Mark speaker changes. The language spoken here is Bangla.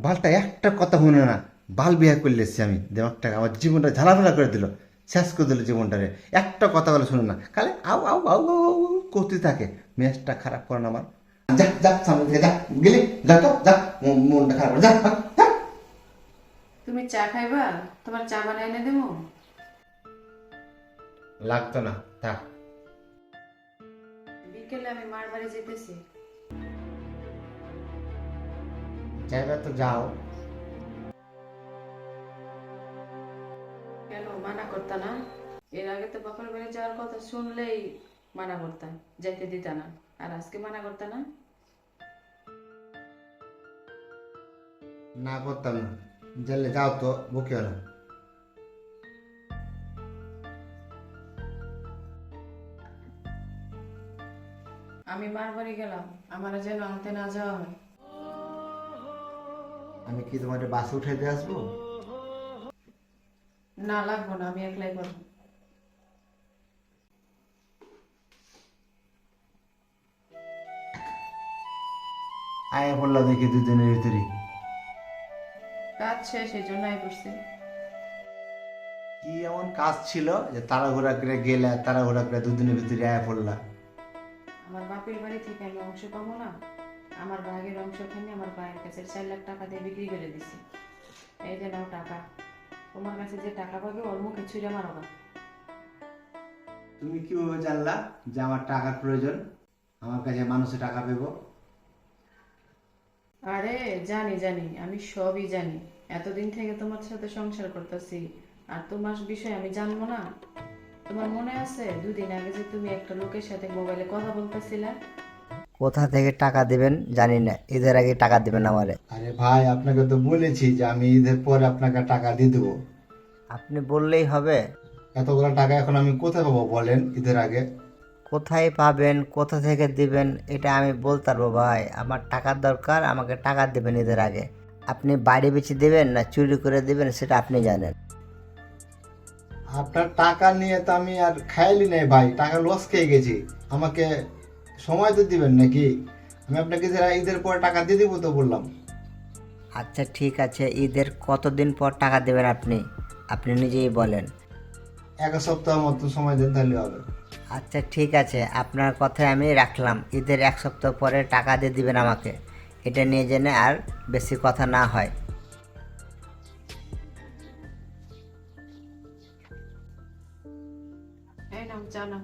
Speaker 1: বালটা একটা কথা শুনে না, বাল বিয়া করলে এসছি আমি, দেমাগটা আমার জীবনটা ঝালাফালা করে দিল, শেষ করে দিল জীবনটারে। একটা কথা বলে শুনে না, খালি আউ আউ আউ আউ আউ আউ করতে থাকে। মেজাজটা খারাপ করে না আমার। যা যা সামনে থেকে যা, গেলি যা তো যা, মনটা খারাপ করে যা যা, যা।
Speaker 2: তুমি চা খাইবা? তোমার চা বানাই এনে দেবো?
Speaker 1: লাগতো না, থাক।
Speaker 2: বিকেলে আমি মার বাড়ি যেতেছি।
Speaker 1: যাইবা তো যাও।
Speaker 2: কেন মানা করতা না? এর আগে তো বাপের বাড়ি যাওয়ার কথা শুনলেই মানা করতাম, যাইতে দিতা না। আর আজকে মানা করতা না?
Speaker 1: না করতাম না, জানলে যাও তো, বকিও না।
Speaker 2: আমি মার বাড়ি গেলাম, আমার যেন আনতে না যাওয়া হয়।
Speaker 1: আমি কি তোমার বাসে উঠে দিয়ে আসবো?
Speaker 2: না লাগবো না, আমি একলাই করবো।
Speaker 1: আয় বললা দেখি দুদিনের ভিতরে।
Speaker 2: কাজ শেষ, এই জন্য আই করছি।
Speaker 1: কি এমন কাজ ছিল যে তাড়াহুড়া করে গেলে, তাড়াহুড়া করে দুদিনের ভিতরে আয় পড়লা?
Speaker 2: আমার বাপের বাড়ি থেকে আমি অংশ পাবো না, আমার ভাগের অংশ কিনে আমার ভাইয়ের কাছে 4 লাখ টাকা দিয়ে বিক্রি করে দিছি। এই যে নাও টাকা, তোমার কাছে যে টাকা পাবে ওর মুখে ছুঁড়ে মারবা।
Speaker 1: তুমি কিভাবে জানলা যে আমার টাকার প্রয়োজন, আমার কাছে মানুষে টাকা পেবো?
Speaker 2: আরে জানি জানি, আমি সবই জানি। এতদিন থেকে তোমার সাথে সংসার করতেছি, আর তোমার বিষয় আমি জানবো না? তোমার মনে আছে 2 দিন আগে যে তুমি একটা লোকের সাথে মোবাইলে কথা বলতেছিলা?
Speaker 3: কোথা থেকে টাকা দিবেন জানি না, ঈদের আগে টাকা দিবেন আমারে।
Speaker 1: আরে ভাই, আপনাকে তো বলেছি যে আমি ঈদের পরে আপনাকে টাকা দিয়ে দেবো।
Speaker 3: আপনি বললেই হবে?
Speaker 1: এতগুলো টাকা এখন আমি কোথায় পাবো বলেন ঈদের আগে?
Speaker 3: কোথায় পাবেন, কোথা থেকে দিবেন এটা আমি বলতে পারবো ভাই। আমার টাকার দরকার, আমাকে টাকা দিবেন ঈদের আগে। আপনি বাড়ি বেচে দিবেন না চুরি করে দিবেন সেটা আপনি জানেন।
Speaker 1: আপনার টাকা নিয়ে তো আমি আর খাইলি নাই ভাই, টাকা লস খেয়ে গেছি। আমাকে সময় তো দিবেন নাকি? আমি আপনাকে ঈদের পরে টাকা দিয়ে দিব তো বললাম।
Speaker 3: আচ্ছা ঠিক আছে, ঈদের কতদিন পর টাকা দেবেন আপনি? আপনি নিজেই বলেন।
Speaker 1: 1 সপ্তাহ মতো সময় দেন তাহলে হবে।
Speaker 3: আচ্ছা ঠিক আছে, আপনার কথায় আমি রাখলাম। ঈদের 1 সপ্তাহ পরে টাকা দিয়ে দিবেন আমাকে, এটা নিয়ে জেনে আর বেশি কথা না হয়।
Speaker 2: এই নাও চা নাও।